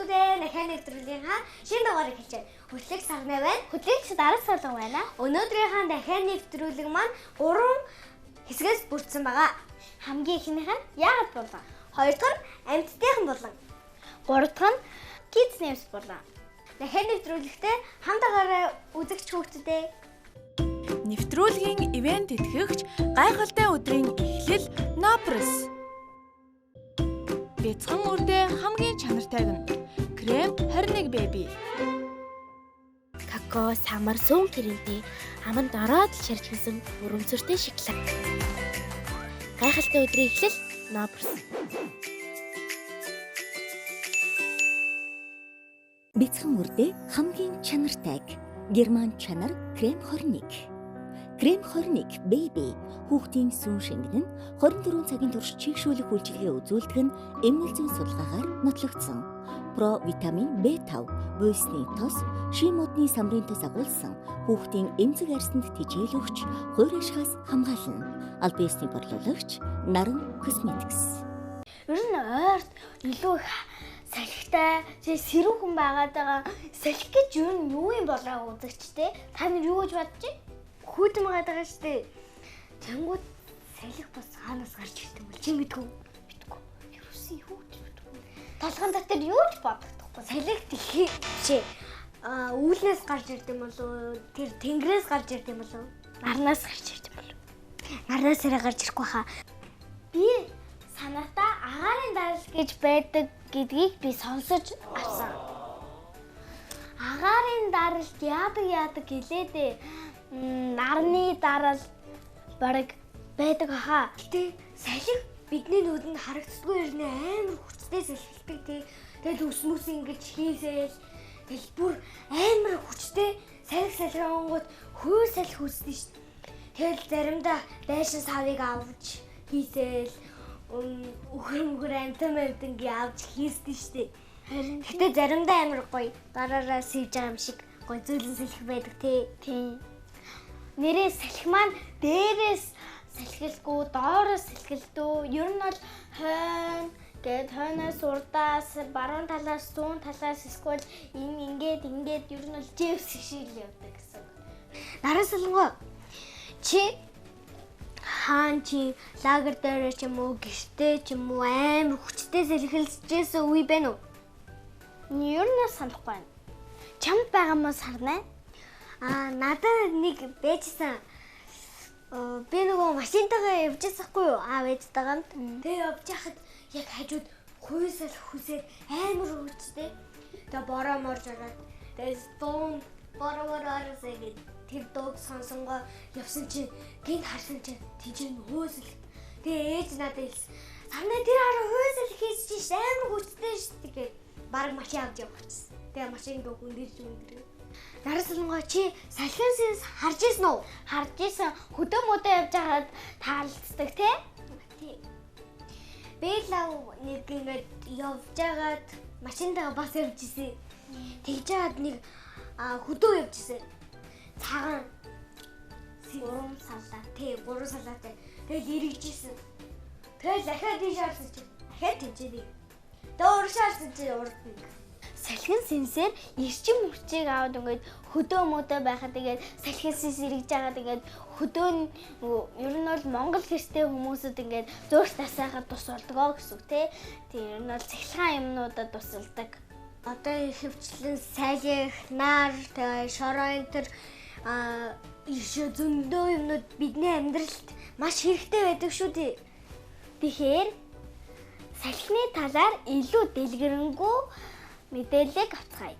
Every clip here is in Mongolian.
хүүхдүүдээ дахиад нэвтрүүлгийнхаа шинэ дугаарыг хэлж байна. Хөтлөгч Сарна байна. Хөтлөгч Дарга Солон байна. Өнөөдрийнхаа дахиад нэвтрүүлэг маань 3 хэсгээс бүрдсэн байгаа. Хамгийн ихнийх нь яагаад болон? Хоёр дахь нь амьтдынхан болон. Гурав дахь нь kids names болон. Дахиад нэвтрүүлэгтээ хамтаагаараа үзэгч хүүхдүүдээ. Нэвтрүүлгийн ивент итгэгч гайхалтай өдрийн эхлэл Nopres. Бяцхан үрдээ хамгийн чанартайг нь Крем 21 baby. Какао, самар, сүүн тэрэнтэй аманд ороод ширхэлсэн өрөмцөртэй шоколад. Гайхалтай өдрийн эхлэл Nopres. Бяцхан үрдээ хамгийн чанартайг Герман чанар Крем 21. Крем 21 baby хүүхдийн сүүн шингэн нь 24 цагийн турш чийгшүүлэх үйлчилгээ үзүүлдэг нь эмнэлэг зүйн судалгаагаар нотлогдсон. Про витамин B5, буйсны тос, шим модны самрын тос агуулсан хүүхдийн эмзэг арьсанд тэжээл өгч, хойр ашгаас хамгаална. Албан ёсны борлуулагч Наран Cosmetics. Ер нь ойрт илүү их салхитай, сэрүүн хүн байгаад байгаа. Салхи гэж юу юм болоо үзэгчтэй. Та нар юу гэж бодож байна? Хүүтэн байгаа даа штэ. Тэнгүүд салхи бас хаанаас гарч ирдэг юм бэ? Чи мэдгүй. Юусэн юу гэж боддог. Толгойн дотор юу ч бодохдохгүй. Салхи чи үүлнээс гарч ирдэг юм болов? Тэр тэнгэрээс гарч ирдэг юм болов? Нарнаас гарч ирдэг болов? Нарнаас гарч ирэхгүй хаа. Би санаатаа агаарын дарал гэж байдаг гэдгийг би сонсож авсан. Агаарын даралт яадаг гэлээдээ нарны дарал бараг байдаг хаа. Гэтэ салхи бидний нүдэнд харагддаггүй юм амар хүчтэй салхилдаг тий. Тэгэл өсмөс ингэж хийсэл тэгэл бүр амар хүчтэй салхингууд хөө салхи үүснэ шүү дээ. Тэгэл заримдаа дайшин савыг авч хийсэл өхөр амтан амтангийн авч хийсдэн шүү дээ. Гэтэ заримдаа амар гоё дараараа сивж байгаа юм шиг гоё зөөлөн салхи байдаг тий. Тийм. Нэрээ салхи маань дээрээс салхилгүй, доороос салхилдөө. Ер нь бол хойно гээд хойноос урдаас, баруун талаас, зүүн талаас эсвэл ингээд ер нь бол жевс шиг л явдаг гэсэн. Наран Солонгоо чи хаан чи лагер дээр ч юм уу гэртээ ч юм уу амар хүчтэй салхилжсэн үе байна уу? Ер нь санахгүй байна. Чамд байгаа мó сарна? Надад нэг бэжсэн. Би нөгөө машинтайгаа явжсахгүй юу? Бэжтэйганд. Тэгээ явж хахад яг хажууд хуйсал хүсээд амар хүчтэй. Тэгээ бороо морж ороод тэгээ дуун борооороос ингэ тэр дууг сонсонгоо явсан чинь гинт харсан чинь тийжэн хөөсөл. Тэгээ ээж надад хэлсэн. Санаа тэр хараа хөөсөл хийчих ш амар хүчтэй ш тэгээ баг машин авч явчихсан. Тэгээ машин дөө хүндэрж өндөрөө. Наран Солонгоо чи салхинаас харж ирсэн үү? Харж ирсэн. Хөдөө мөдөө явж байгаад таалцдаг тий? Тий. Би л нэг ингэж явж байгаад машинтайгаа бас явж ирсэн. Тэгж жаад нэг хөдөө явж ирсэн. Цагаан Гурван салаа. Тий, 3 салаатай. Тэгэл эргэжсэн. Тэгэл дахиад тийш харсан чи. Дахиад тэнцээ. Дөр шаарсан чи урд нэг. Салхин сэнсээр эрчим хүчийг аваад ингээд хөдөө мөдөө байхад тэгээд салхин сэнс эргэж байгаа тэгээд хөдөө нь ер нь бол монгол хэрстэй хүмүүсүүд ингээд зөөрч тасаахад тус болдгоо гэсэн үг тий. Тийм ер нь бол цахилгаан юмнуудад тусалдаг. Одоо хөвчлэн салхи, нар, тэгээ шороо энэ төр зөндөө юмнууд бидний амьдралд маш хэрэгтэй байдаг шүү дээ. Тэгэхээр салхины талаар илүү дэлгэрэнгүй мэдээлэл авцгаая.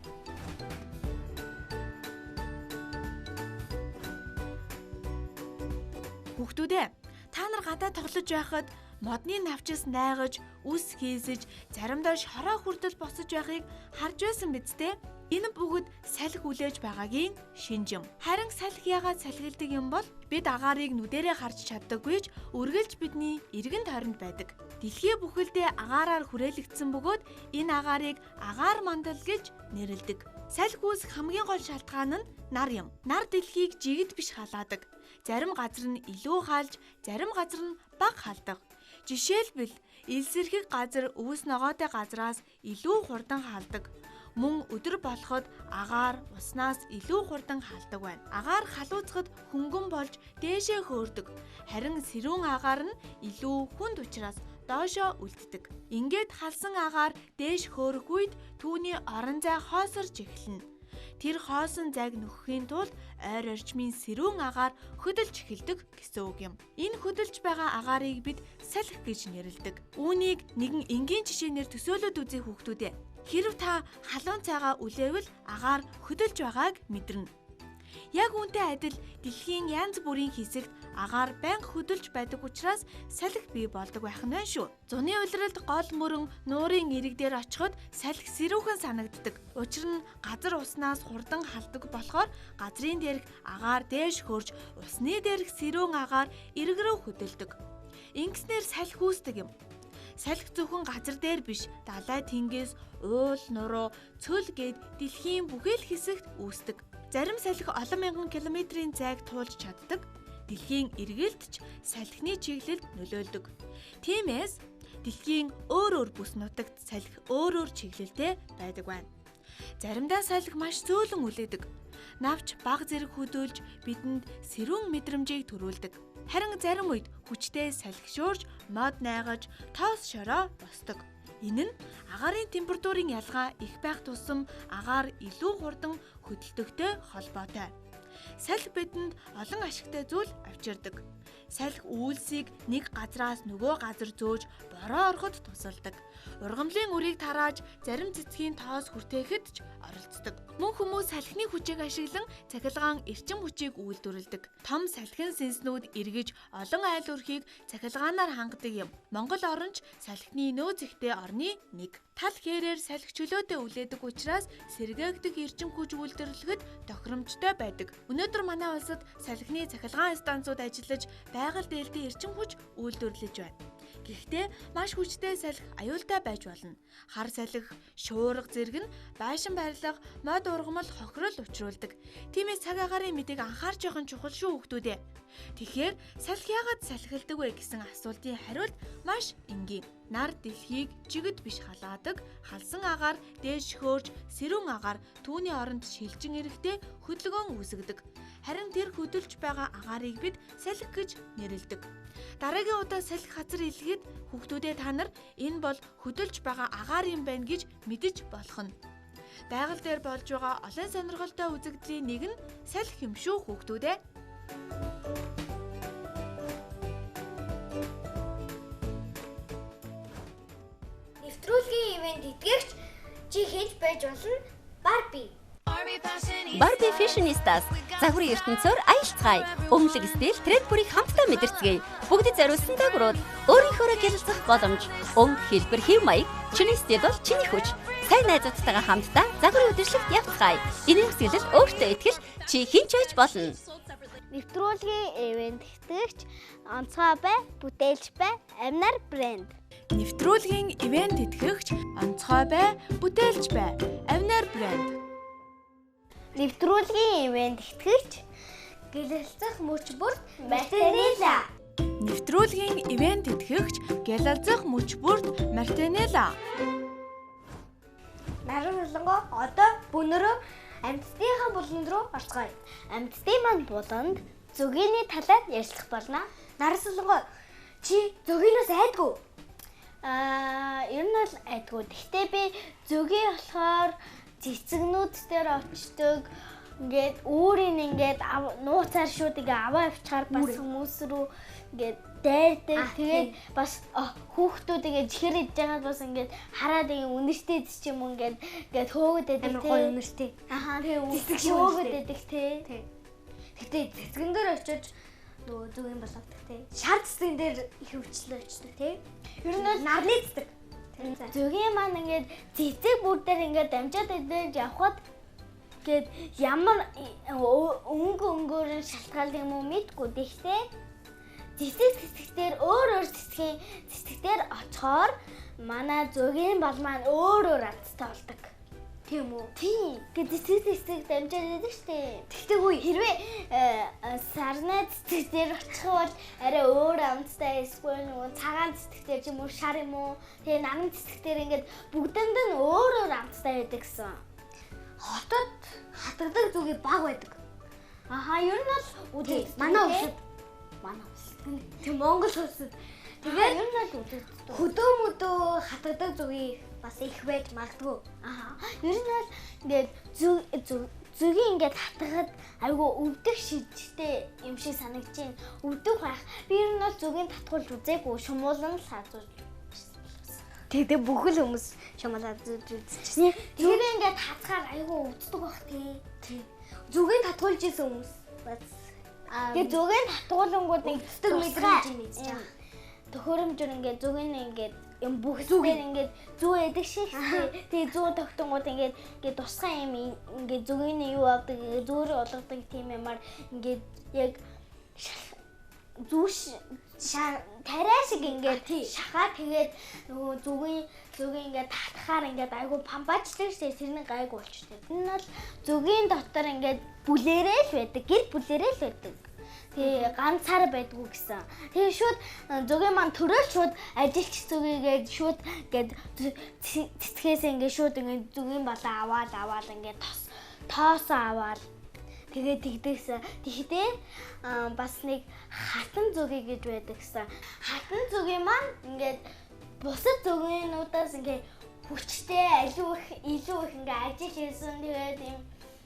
Хүүхдүүдээ та нар гадаа тоглож байхад модны навчис найгаж, үс хийсэж, заримдаа шороо хүртэл босож байхыг харж байсан биз дээ? Энэ бүгд салхи хүлээж байгаагийн шинжим. Харин салхи яагаад салхилдаг юм бол бид агаарыг нүдэрээ харж чаддаггүйч үргэлж бидний эргэн тойронд байдаг. Дэлхий бүхэлдээ агаараар хүрээлэгдсэн бөгөөд энэ агаарыг агаар мандал гэж нэрлэдэг. Салхи үүсэх хамгийн гол шалтгаан нь нар юм. Нар дэлхийг жигд биш халаадаг. Зарим газар нь илүү хаалж, зарим газар нь бага халдаг. Жишээлбэл Илсэрхэг газар өвс ногоотой газраас илүү хурдан халдаг. Мөн өдөр болоход агаар уснаас илүү хурдан халдаг байна. Агаар халууцахад хөнгөн болж дээшээ хөөрдөг. Харин сэрүүн агаар нь илүү хүнд учраас доошоо үлддэг. Ингээд халсан агаар дээш хөөрөх үед түүний орон зай хоосорж эхэлнэ. Тэр хоосон зайг нөхөхийн тулд ойр орчмын сэрүүн агаар хөдөлж эхэлдэг гэсэн үг юм. Энэ хөдөлж байгаа агаарыг бид салхи гэж нэрлэдэг. Үүнийг нэгэн энгийн жишээнээр төсөөлөд үзье хүүхдүүдээ. Хэрв та халуун цайгаа үлээвэл агаар хөдөлж байгааг мэдэрнэ. Яг үүнтэй адил дэлхийн янз бүрийн хэсэгт агаар байнга хөдөлж байдаг учраас салхи бий болдог байх нь байна шүү. Зуны улиралд гол мөрөн нуурын ирэг дээр очиход салхи сэрүүхэн санагддаг. Учир нь газар уснаас хурдан халдаг болохоор газрын дээрх агаар дээш хөрж усны дээрх сэрүүн агаар ирэг рүү хөдөлдөг. Ингэснээр салхи үүсдэг юм. Салхи зөвхөн газар дээр биш, далай тэнгис, уул, нуруу, цөл гээд дэлхийн бүхэл хэсэгт үүсдэг. Зарим салхи олон мянган километрийн зайг туулж чаддаг. Дэлхийн эргэлт ч салхины чиглэлд нөлөөлдөг. Тиймээс дэлхийн өөр өөр бүс нутагт салхи өөр өөр чиглэлтэй байдаг байна. Заримдаа салхи маш зөөлөн үлээдэг. Навч бага зэрэг хөдөлж бидэнд сэрүүн мэдрэмжийг төрүүлдэг. Харин зарим үед хүчтэй салхишуурж, мод найгаж, тоос шороо босдог. Энэ нь агаарын температурын ялгаа их байх тусам агаар илүү хурдан хөдөлгдөхтэй холбоотой. Салхи бидэнд олон ашигтай зүйл авчирдаг. Салхи үйлсийг нэг газраас нөгөө газар зөөж бороо ороход тусалдаг. Ургамлын үрийг тарааж зарим цэцгийн тоос хүртээхэд ч оролцдог. Мөн хүмүүс салхины хүчийг ашиглан цахилгаан эрчим хүчийг үйлдвэрлэдэг. Том салхин сэнснүүд эргэж олон айл өрхийг цахилгаанаар хангадаг юм. Монгол орн ч салхины нөөц ихтэй орны нэг. Тал хээрээр салхи чөлөөтэй үлээдэг учраас сэргээгдэх эрчим хүч үйлдвэрлэхэд тохиромжтой байдаг. Өнөөдөр манай улсад салхины цахилгаан станцууд ажиллаж байгаль дээлтэй эрчим хүч үйлдвэрлэж байна. Гэхдээ маш хүчтэй салхи аюултай байж болно. Хар салхи, шуурга зэрэг нь байшин барилга, мод ургамал хохирол учруулдаг. Тиймээс цаг агаарын мэдээг анхаарч явах нь чухал шүү хүүхдүүдээ. Тэгэхээр салхи яагаад салхилдаг вэ гэсэн асуултын хариулт маш энгийн. Нар дэлхийг жигд биш халаадаг, халсан агаар дээш хөөрж, сэрүүн агаар түүний оронд шилжин ирэхдээ хөдөлгөөн үүсгдэг. Харин тэр хөдөлж байгаа агаарыг бид салхи гэж нэрлэдэг. Дараагийн удаа салхи хазар илгээд хүүхдүүдээ та нар энэ бол хөдөлж байгаа агаар юм байна гэж мэдэж болох нь. Байгаль дээр болж байгаа олон сонирхолтой үзэгдлийн нэг нь салхи юм шүү хүүхдүүдээ. Нэвтрүүлгийн ивент итгэгч чи хийж байж болно Барби. Барби Fashionistas загварын ертөнцөөр аялцгаая. Өмлөг стил тренд бүрийг хамтдаа мэдэрцгээе. Бүгдэд зориулсан дагварууд, өөрийнхөө гялцах боломж, өнгө хэлбэр хэв маяг, чиний стил бол чиний хүч. Сайн найзуудтайгаа хамтдаа загварын үдшилтэд явцгаая. Энэ хэсгэлд өөртөө итгэл чи хинч байж болно. Нэвтрүүлгийн ивент итгэгч онцгой бай, бүтээлч бай, амнаар брэнд. Нэвтрүүлгийн ивент итгэгч онцгой бай, бүтээлч бай, амнаар брэнд. Нэвтрүүлгийн ивент итгэгч Гялалзах мөч бүрт Мартинелла. Нэвтрүүлгийн ивент итгэгч Гялалзах мөч бүрт Мартинелла. Наран булангоо одоо бүүнөрөө амьтдынхаа буланд руу орцгоё. амьтдын маань буланд зөгөөний талаар ярилцах болно. Наран булангоо чи зөгөөнөөс айдгүй. Ер нь бол айдгүй. Гэхдээ би зөгийн болохоор цэцэгнүүд дээр очдог. Ингээд өөрийн ингээд нууцаар шууд ингээ аваа авчаар бас хүмүүс рүү ингээд дайрдаг. Тэгээд бас хүүхдүүд ингээ чихэр идэж байгаад бас ингээд хараад ингээ үнэртэй ч юм уу ингээд хөөгд байдаг тий. Үнэртэй. Тэгээ хөөгд байдаг тий. Гэтэ цэцгэн дээр очиж нөгөө зөгийн болгодог тий. Шар цэцгэн дээр их өвчлөө очдог тий. Ер нь бол нарлицдаг. Зөгийн маань ингээд цэцэг бүр дээр ингээд дамжаад идэж явхад гээд ямар өнгөөр шалтгаал юм уу мэдгүй дэхтэй. Цэцгээр өөр цэцгээр очихоор манай зөгийн бол маань өөр амттай болдог. Тийм үү? Тийм. Гэтэл цэцэг дамжаад байдаг штэ. Тэгтээгүй Хэрвээ сарнаа цэцэг дээр очих бол арай өөр амттай эсвэл нөгөө цагаан цэцэг дээр ч юм уу шар юм уу. Тэгээ наран цэцэг дээр ингээд бүгдэнд нь өөр амттай байдаг гэсэн. хотод хатгадаг зүгээ баг байдаг. Аха, ер нь бол Үгүй манай улсад тийм Монгол улсад тэгээд ер нь бол үздэг. хөдөө хатгадаг зүгээ бас их байж магадгүй. Аха. Ер нь бол ингээд зүгийн ингээд хатгахад айгу өвдөх шижтэй юм шиг санагдаж байна. Өвдөх байх. Би ер нь бол зүгийн татгуулж үзээгүй, шумуулан л хазуулж. Тэгээд бүхэл хүмүүс шамалаад үзчихсэн. Тэгэхээр ингээд хатгахаар айгу өвддөг бах тий. Зүгийн татгуулж исэн хүмүүс бас Тэгээд зүгийн татгуулангууд нэг өвддөг мэдрэмж мэдж байгаа. Төхөөрөмжөр ингээд зүгийн ингээд юм бүх зүгээр ингээд зүү эдэг шиг тэгээ зүү тогтонгууд ингээд тусгай юм ингээд зүгийн юу авдаг зөөр олгодог тийм юмар ингээд яг зүүш тарай шиг ингээд шахаа тэгээд нөгөө зүгийн ингээд татхаар ингээд айгу памбачдаг шээ тэрний гайг болчтой. Энэ бол зүгийн дотор ингээд бүлээрээ л байдаг, гэр бүлээрээ л байдаг. Тэгээ ганцаар байдгүй гэсэн. Тэгээ шууд зүгийн маань төрөөл шууд ажилч зүгийгээд шууд ингээд цэцгээс ингээд шууд ингээд зүгийн болоо аваад ингээд тоос аваад тэгээ тэгдэгсэн. Тэгэхдээ бас нэг хатан зүгий гэж байдаг гэсэн. Хатан зүгийн маань ингээд бусад зүгийнхнуудаас ингээд хүчтэй илүү их ингээд ажиллаж ирсэн. Тэгээд юм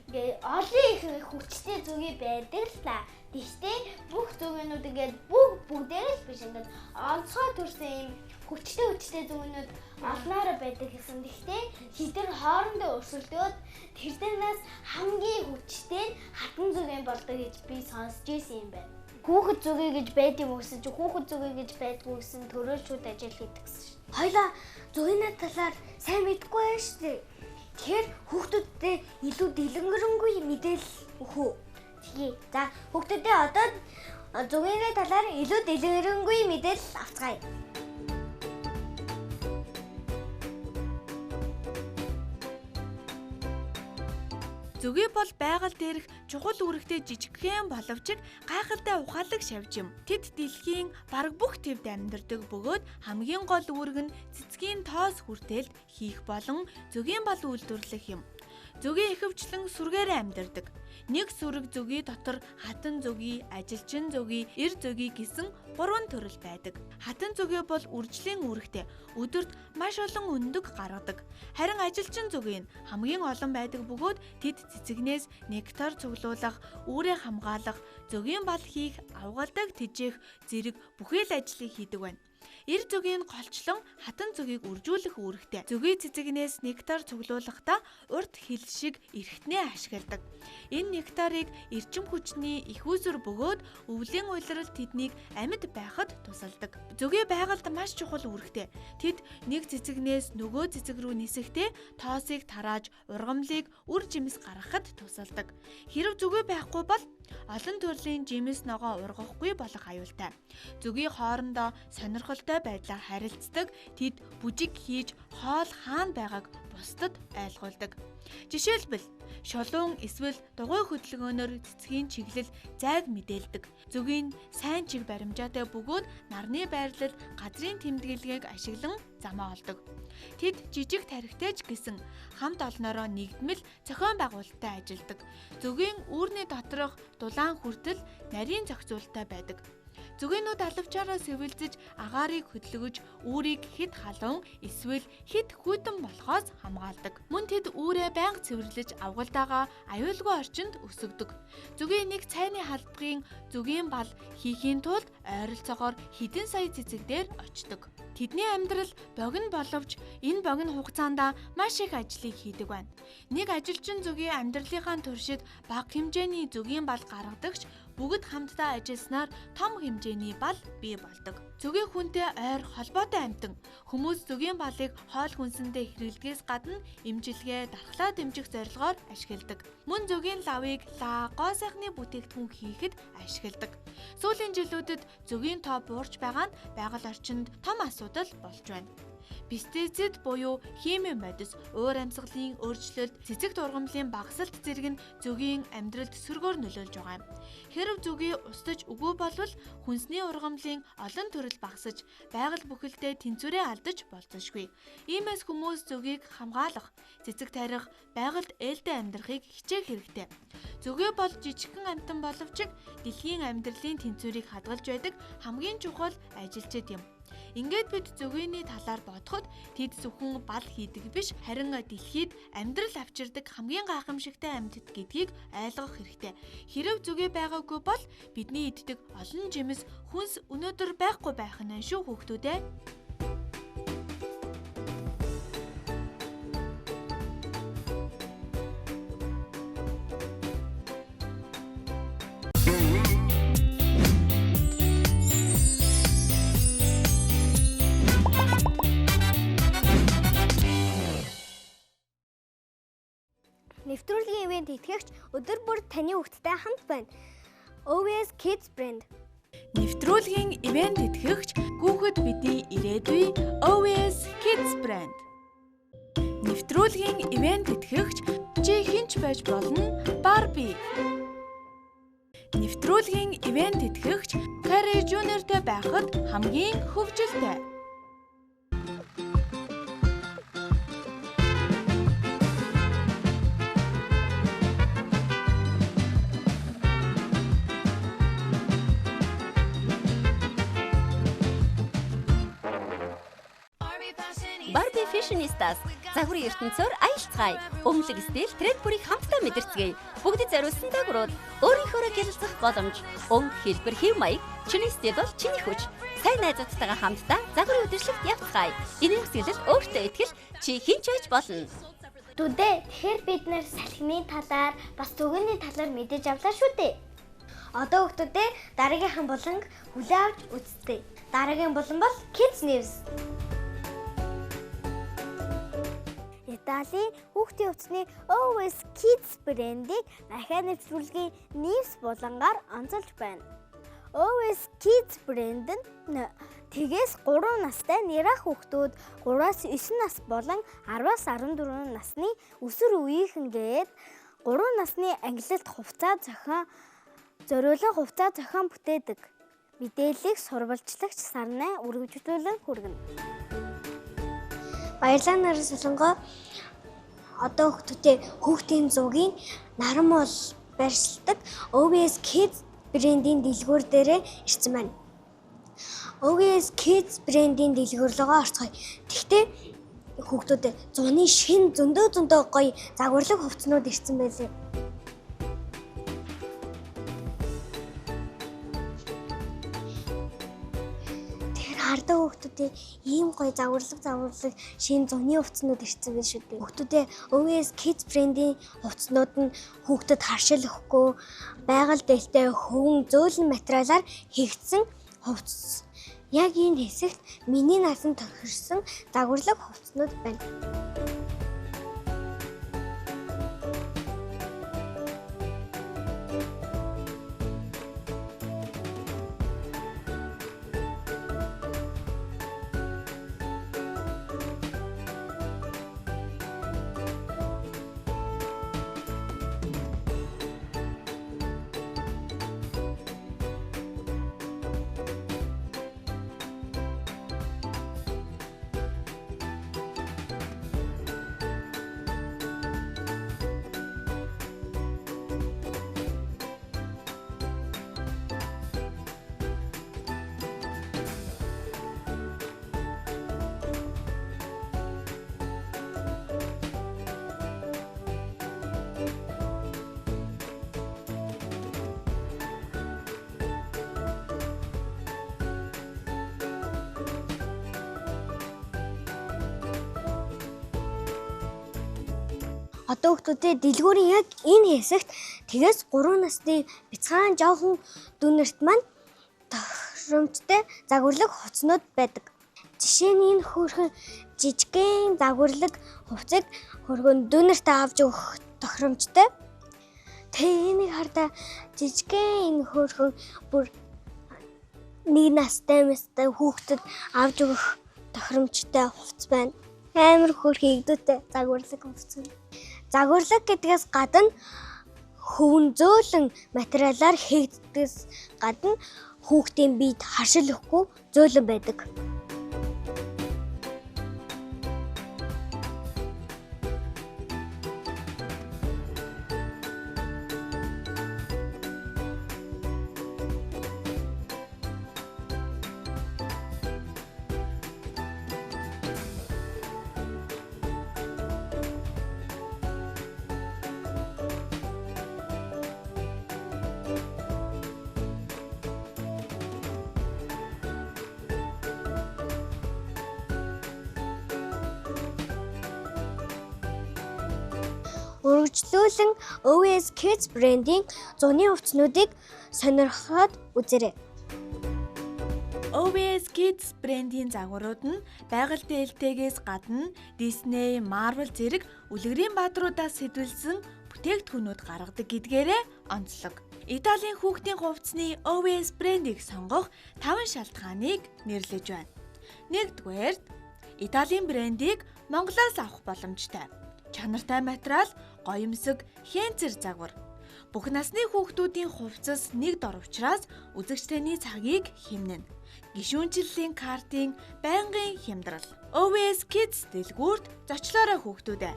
ингээд олон их хүчтэй зүгий байдаг л та. Тэгтээ бүх зүгийнүүд ингээд бүгдээрээ л биш ингээд онцгой төрсэн юм хүчтэй зүгийнүүд олноороо байдаг гэсэн. Тэгтээ хідэр хоорондоо өрсөлдөөд тэр дээрнээс хамгийн хүчтэй хатан зүгийн болдог гэж би сонсч ирсэн юм байна. Хүүхэд зүгий гэж байдаг юм гэсэн чи хүүхэд зүгий гэж байдгүй гэсэн төрөөлчүүд ажил хийдэг гэсэн шүү. Хоёлаа зүгийн талаар сайн мэдгүй байх шүү дээ. Тэгэхээр хүүхдүүдтэй илүү дэлгэрэнгүй мэдээлэл өгөх үү? За хүүхдүүдээ одоо зүгийн талаар илүү дэлгэрэнгүй мэдээлэл авцгаая. Зүгий бол байгаль дээрх чухал үүрэгтэй жижигхэн боловч гайхалтай ухаалаг шавжим. Тэд дэлхийн бараг бүх төвд амьдардаг бөгөөд хамгийн гол үүрэг нь цэцгийн тоос хүртээлд хийх болон зүгийн бал үйлдвэрлэх юм. Зүгийн ихэвчлэн сүргээрээ амьдардаг. Нэг сүрэг зүгий дотор хатан зүгий, ажилчин зүгий, эр зүгий гэсэн 3 төрөл байдаг. Хатан зүгий бол үржлийн үүрэгтэй. Өдөрт маш олон өндөг гаргадаг. Харин ажилчин зүгий нь хамгийн олон байдаг бөгөөд тэд цэцэгнээс нектар цуглуулах, үүрээ хамгаалах, зүгийн бал хийх, авгалдаг тэжээх зэрэг бүхэл ажлыг хийдэг байна. Эр зүгийн голчлон хатан зүгийг үржүүлэх үүрэгтэй. Зүгийн цэцэгнээс нектар цуглуулахдаа урт хил шиг эрхтнээ ашигладаг. Энэ нектарыг эрчим хүчний их үүсвэр бөгөөд өвлийн улирал тэднийг амьд байхад тусалдаг. Зүгийн байгальд маш чухал үүрэгтэй. Тэд нэг цэцэгнээс нөгөө цэцэг рүү нисэхдээ тоосыг тарааж ургамлыг үр жимс гаргахад тусалдаг. Хэрэв зүгээ байхгүй бол олон төрлийн жимс ногоо ургахгүй болох аюултай. Зүгийн хоорондоо сонирхолтой байдлаар харилцдаг. Тэд бүжиг хийж хоол хаана байгааг бусдад ойлгуулдаг. Жишээлбэл шулуун эсвэл дугуй хөдөлгөөнөөр цэцгийн чиглэл зайг мэдээлдэг. Зүгийн сайн чиг баримжаатай бөгөөд нарны байрлал, газрын тэмдэглэгийг ашиглан замаа олдог. Тэд жижиг тархитайч гэсэн хамт олноороо нэгдмэл зохион байгуулалттай ажилдаг. Зүгийн үүрний доторх дулаан хүртэл нарийн зохицуулалттай байдаг. Зүгээнүүд алавчаараа сэвэлзэж агаарыг хөдөлгөж үүрийг хэд халуун эсвэл хэд хүйтэн болохоос хамгаалдаг. Мөн тэд үүрээ байнга цэвэрлэж авгалдаагаа аюулгүй орчинд өсгөдөг. Зүгийн нэг цайны халдварын зүгийн бал хийхийн тулд ойролцоогоор хэдэн сая цэцэг дээр очдог. Тэдний амьдрал богино боловч энэ богино хугацаанд маш их ажлыг хийдэг байна. Нэг ажилчин зүгийн амьдралынхаа туршид бага хэмжээний зүгийн бал гаргадагч бүгд хамтдаа ажилласнаар том хэмжээний бал бий болдог. Зүгийн хүнтэй ойр холбоотой амьтан хүмүүс зүгийн балыг хоол хүнсэндээ хэрэглэхээс гадна эмчилгээ, дархлаа дэмжих зорилгоор ашигладаг. Мөн зүгийн лавыг гоо сайхны бүтээгдэхүүн хийхэд ашигладаг. Сүүлийн жилүүдэд зүгийн тоо буурч байгаа нь байгаль орчинд том асуудал болж байна. Пестицид буюу хими модис, өөр амьсгалын өөрчлөлт, цэцэг дургамлын багасалт зэрэг нь зөгийн амьдралд сөргөөр нөлөөлж байгаа юм. Хэрэв зөгийг устж үгүй болвол хүнсний ургамлын олон төрөл багасаж, байгаль бүхэлдээ тэнцвэрээ алдаж болзошгүй. Иймээс хүмүүс зөгийг хамгаалах, цэцэг тарих, байгальд ээлтэй амьдрахыг хичээх хэрэгтэй. Зөгээ бол жижигхэн амьтан боловч дэлхийн амьдралын тэнцвэрийг хадгалж байдаг хамгийн чухал ажилчид юм. Ингээд бид зөгөөний талаар бодоход тэд зөвхөн бал хийдэг биш, харин дэлхийд амьдрал авчирдаг хамгийн гайхамшигтай амьтад гэдгийг ойлгох хэрэгтэй. Хэрэв зөгээ байгаагүй бол бидний иддэг олон жимс хүнс өнөөдөр байхгүй байх нь шүү хүүхдүүдээ. Нэвтрүүлгийн ивент итгэгч өдөр бүр таны хүүхэдтэй хамт байна. OVS Kids Brand. Нэвтрүүлгийн ивент итгэгч хүүхэд бидний ирээдүй OVS Kids Brand. Нэвтрүүлгийн ивент итгэгч чи хинч байж болно Barbie. Нэвтрүүлгийн ивент итгэгч Carrie Junior-тэй байхад хамгийн хөвгөлтэй. Barbie Fashionistas загварын ертөнцөөр аялцгаая. Өмлөг стил тренд бүрийг хамтдаа мэдэрцгээе. Бүгдэд зориулсан дагварууд, өөрийнхөө гялцах боломж, өнгө хэлбэр хэв маяг, чиний стил бол чиний хүч. Сайн найзуудтайгаа хамтдаа загварын үдшилтэд явцгаая. Энэ хэсгэлэл өөртөө итгэл чи хинч байж болно. Дүдээ тэгэхээр бид нэр салхины талаар бас зүгэний талаар мэдэж авлаа шүү дээ. Одоо хүүхдүүдээ дараагийнхан буланг хүлээ авч үзтээ. Дараагийн булан бол Kids News. Италийн хүүхдийн хувцсны OVS Kids брендийг дахиад нэвтрүүлгийн News булангаар онцолж байна. OVS Kids брэнд нь тэгээс 3 настай нэрах хүүхдүүд 3-аас 9 нас болон 10-аас 14 насны өсвөр үеийнхэнгээд 3 насны ангилалт хувцас зориулан хувцас зохион бүтээдэг. Мэдээллийг сурвалжлагч Сарнай үргэлжлүүлэн хүргэнэ. Баярлалаа нарийн солонгоо. Одоо хүүхдийн зугийн наран мол барьцаалдаг OVS Kids брендийн дэлгүүр дээрээ ирсэн байна. OVS Kids брендийн дэлгүүр рүүгээ орцгоё. Тэгтээ хүүхдүүдэд зуны шин зөндөө гоё загварлаг хувцснууд ирсэн байлээ. Хардаа хүүхдүүдээ ийм гоё загварлаг шин зуны хувцснууд ирсэн байх шүү дээ. Хүүхдүүдээ OVS Kids брендийн хувцснууд нь хүүхдэд харшилахгүй, байгаль дэлтэй хөвөн зөөлөн материалаар хийгдсэн хувцс. Яг энэ хэсэгт миний насан тохирсон загварлаг хувцснууд байна. Одоо хүүхдүүдээ дэлгүүрийн яг энэ хэсэгт тэгээс 3 насны бяцхан жоохон дүүнерт маань тохиромжтой загварлаг хувцснууд байдаг. Жишээ нь энэ хөөрхөн жижигхэн загварлаг хувцсыг хөргөн дүүнерт авч өгөх тохиромжтой. Тэгээ энийг хардаа жижигхэн энэ хөөрхөн бүр 1 настай хүүхдэд авч өгөх тохиромжтой хувцас байна. Амар хөөрхий игдүүтэй загварлаг хувцас. Загварлаг гэдгээс гадна хөвөн зөөлөн материалаар хийгддгээс гадна хүүхдийн биед харшилхгүй зөөлөн байдаг. Үргэлжлүүлэн OVS Kids брендийн зуны хувцснуудыг сонирхоод үзээрэй. OVS Kids брендийн загварууд нь байгальтай ээлтэйгээс гадна Disney, Marvel зэрэг үлгэрийн баадруудаас сэтвэлсэн бүтээгдэхүүнүүд гаргадаг гэдгээрээ онцлог. Италийн хүүхдийн хувцсны OVS брендийг сонгох 5 шалтгааныг нэрлэж байна. 1-р, Италийн брендийг Монголоос авах боломжтой. Чанартай материал, гоёмсог, хэнцэр загвар. Бүх насны хүүхдүүдийн хувцас нэг дор учраас үзэгч таны цагийг хэмнэнэ. Гишүүнчлэлийн картын байнгын хямдрал. OVS Kids дэлгүүрт зочлоорой хүүхдүүдээ.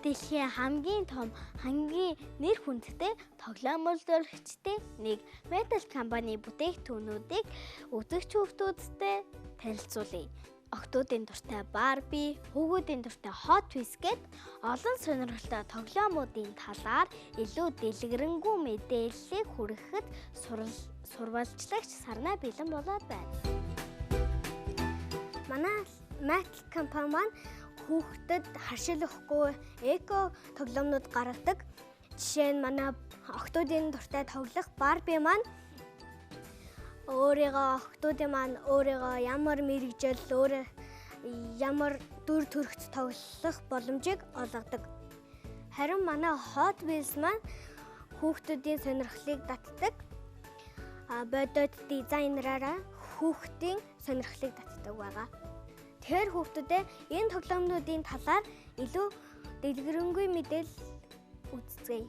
Дэлхийн хамгийн том, хамгийн нэр хүндтэй тоглоом үйлдвэрлэгчтэй нэг Metal компани бүтээгдэхүүнүүдийг үзэгч хүүхдүүдтэй танилцуулъя. Октоодын дуртай Barbie, хүүгүүдийн дуртай Hot Wheels гэд олон сонирхолтой тоглоомуудын талаар илүү дэлгэрэнгүй мэдээллийг хүргэхэд сурвалжлагч Сарна бэлэн болоод байна. Манай Metal компани маань хүүхдэд харшилахгүй эко тоглоомнууд гаргадаг. Жишээ нь манай октоодын дуртай тоглох Barbie маань өөрийгөө ямар мэрэгжил, ямар дүр төрхт тоглох боломжийг олгодог. Харин манай Hot Wheels маань хүүхдүүдийн сонирхлыг татдаг. Бодит дизайнераараа хүүхдийн сонирхлыг татдаг байгаа. Тэгэхээр хүүхдүүдэд энэ тоглоомнуудын талаар илүү дэлгэрэнгүй мэдээлэл үзцгээе.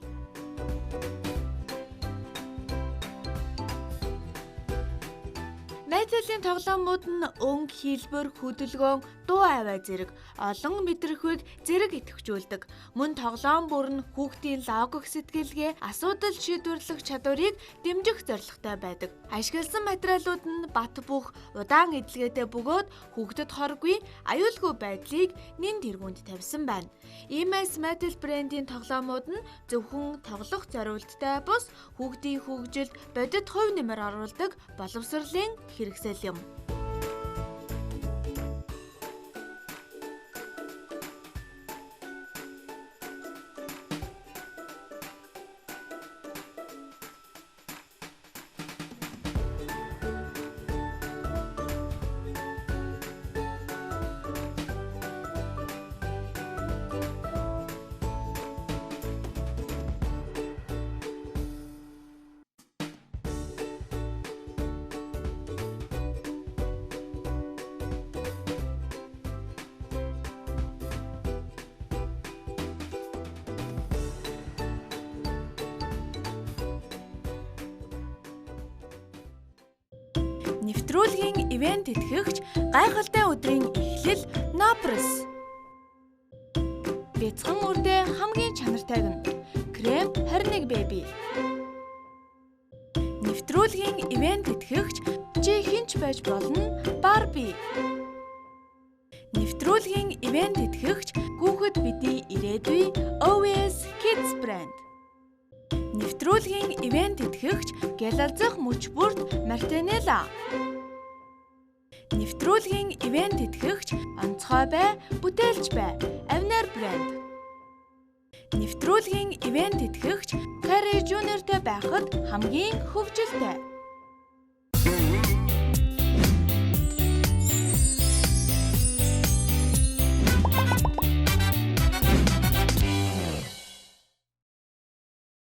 Metal-ийн тоглоомууд нь өнгө, хэлбэр, хөдөлгөөн, дуу аваа зэрэг олон мэдрэгхүйг зэрэг идэвхжүүлдэг. Мөн тоглоом бүр нь хүүхдийн логик сэтгэлгээ, асуудал шийдвэрлэх чадварыг дэмжих зорилготой байдаг. Ашигласан материалууд нь бат бөх, удаан эдлгээтэй бөгөөд хүүхдэд хоргүй, аюулгүй байдлыг нэн тэргуунд тавьсан байна. Иймээс Metal брендийн тоглоомууд нь зөвхөн тоглох зориулттай бус хүүхдийн хөгжилд бодит хувь нэмэр оруулдаг боловсролын хэрэгсэл юм. Нэвтрүүлгийн ивент итгэгч гайхалтай өдрийн эхлэл Nopres. Бяцхан үрдээ хамгийн чанартайг нь Крем 21 Baby. Нэвтрүүлгийн ивент итгэгч чи хинч байж болно Barbie. Нэвтрүүлгийн ивент итгэгч хүүхэд бидний ирээдүй OVS Kids брэнд. Нэвтрүүлгийн ивент итгэгч Гялалзах мөч бүрт Martinella. Нэвтрүүлгийн ивент итгэгч онцгой бай, бүтээлч бай Avner брэнд. нэвтрүүлгийн ивент тэтгэгч Carey Juniorтэй байхад хамгийн хөвгөлтэй.